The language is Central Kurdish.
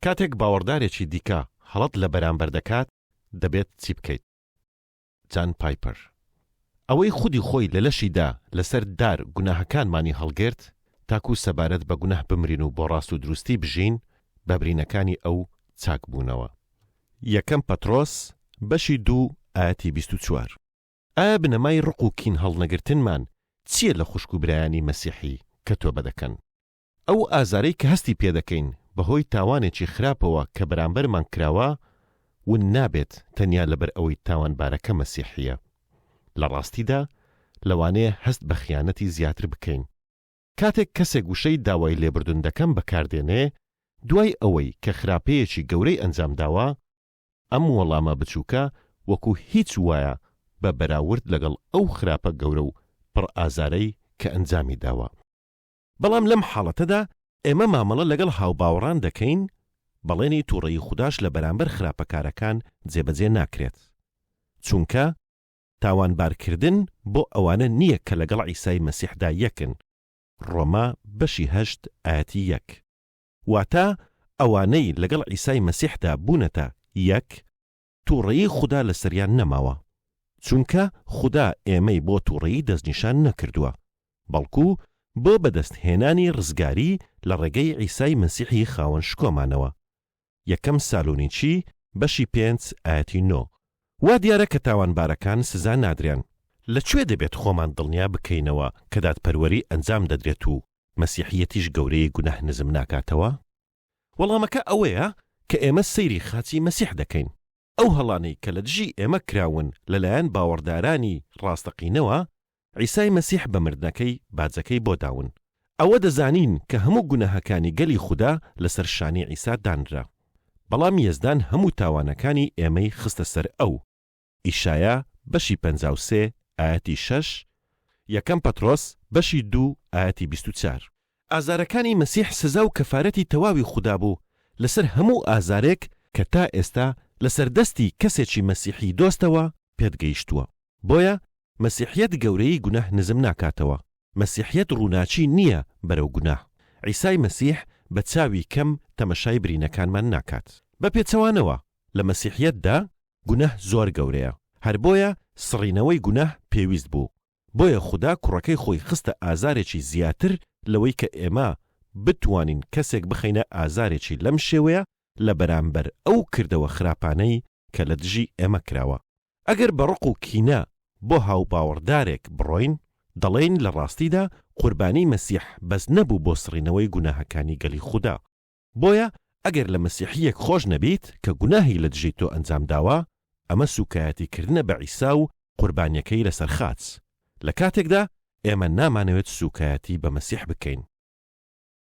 کاتێک باوەڕدارێکی دیکە هەڵەت لە بەرامبەر دەکات دەبێت چی بکەیت؟ جان پایپەر. ئەوەی خودی خۆی لە لەشیدا لەسەر دار گوناهەکانمانی هەڵگرت تاکو سەبارەت بە گوناه بمرین و بۆ ڕاست و دروستی بژین بە برینەکانی ئەو چاک بوونەوە. یەکەم پەترۆس بەشی 2 ئاەتی 24. ئایا بنەمای ڕق و کین هەڵنەگرتنمان چییە لە خوشک و برایانی مەسیحی کە تۆ بەدەکەن؟ ئەو ئازارەی کە هەستی پێدەکەین بەهۆی تاوانێکی خراپەوە کە بەرامبەرمان کراوە ون نابێت تەنیا لەبەر ئەوەی تاوانبارەکە مەسیحیە. لە ڕاستیدا لەوانەیە هەست بە خیانەتی زیاتر بکەین. کاتێک کەسێک وشەی داوای لێبردون دەکەم بەکاردێنێ دوای ئەوەی کە خراپەیەکی گەورەی ئەنجام داوە، ئەم وەڵامە بچووکە وەکو هیچ وایە بە بەراورد لەگەڵ ئەو خراپە گەورە و پڕ ئازارەی کە ئەنجامی داوە. بەڵام لەم حاڵەتەدا ئێمە مامەڵە لەگەڵ هاوباوەڕان دەکەین بەڵێنی تووڕەیی خوداش لە بەرامبەر خراپەکارەکان جێبەجێ ناکرێت، چونکە تاوانبارکردن بۆ ئەوانە نییە کە لەگەڵ عیسای مەسیحدا یەکن. ڕۆما بەشی 8 ئاەتی 1. واتە ئەوانەی لەگەڵ عیسای مەسیحدا بوونەتە یەک تووڕەیی خوددا لەسەریان نەماوە، چونکە خوددا ئێمەی بۆ تووڕەیی دەستنیشان نەکردووە، بەڵکو بۆ بەدەستهێنانی ڕزگاری لە ڕێگەی عیسای مەسیحی خاوەن شکۆمانەوە. یەکەم سالۆنیچی بەشی 5 ئاەتی 9. وا دیارە کە تاوانبارەکان سزا نادرێن. لەکوێ دەبێت خۆمان دڵنیا بکەینەوە کە دادپەروەری ئەنجام دەدرێت و مەسیحیەتیش گەورەی گوناه نزم ناکاتەوە؟ وەڵامەکە ئەوەیە کە ئێمە سەیری خاچی مەسیح دەکەین. ئەو هەڵانەی کە لە دژی ئێمە کراون لەلایەن باوەڕدارانی ڕاستەقینەوە عیسای مەسیح بە مردنەکەی باجەکەی بۆ داون. ئەوە دەزانین کە هەموو گوناهەکانی گەلی خوددا لەسەر شانی عیسا دانرا، بەڵام یەزدان هەموو تاوانەکانی ئێمەی خستە سەر ئەو. ئیشایا بەشی 53 ئاەتی 6. یەکەم پەترۆس بەشی 2 ئاەتی 24. ئازارەکانی مەسیح سزا و کەفارەتی تەواوی خوددا بوو لەسەر هەموو ئازارێک کە تا ئێستا لەسەر دەستی کەسێکی مەسیحی دۆستەوە پێدگەیشتووە. بۆیە مەسیحیەت گەورەی گوناه نزم ناکاتەوە. مەسیحیەت ڕووناچی نییە بەرەو گوناه. عیسای مەسیح بە چاوی کەم تەمەشای برینەکانمان ناکات. بە پێچەوانەوە لە مەسیحیەتدا گوناه زۆر گەورەیە، هەر بۆیە سڕینەوەی گوناه پێویست بوو. بۆیە خوددا کوڕەکەی خۆی خستە ئازارێکی زیاتر لەوەی کە ئێمە بتوانین کەسێک بخەینە ئازارێکی لەم شێوەیە لە بەرامبەر ئەو کردەوە خراپانەی کە لە دژی ئێمە کراوە. ئەگەر بە ڕق و کینە بۆ هاوباوەڕدارێک بڕۆین دەڵێن لە ڕاستیدا قوربانی مەسیح بەس نەبوو بۆ سڕینەوەی گوناهەکانی گەلی خوددا. بۆیە ئەگەر لە مەسیحیەک خۆش نەبیت کە گوناهی لە دژی تۆ ئەنجام داوە، ئەمە سوکایەتیکردنە بە عیسا و قوربانیەکەی لەسەر خاچ. لە کاتێکدا ئێمە نامانەوێت سوکایەتی بە مەسیح بکەین.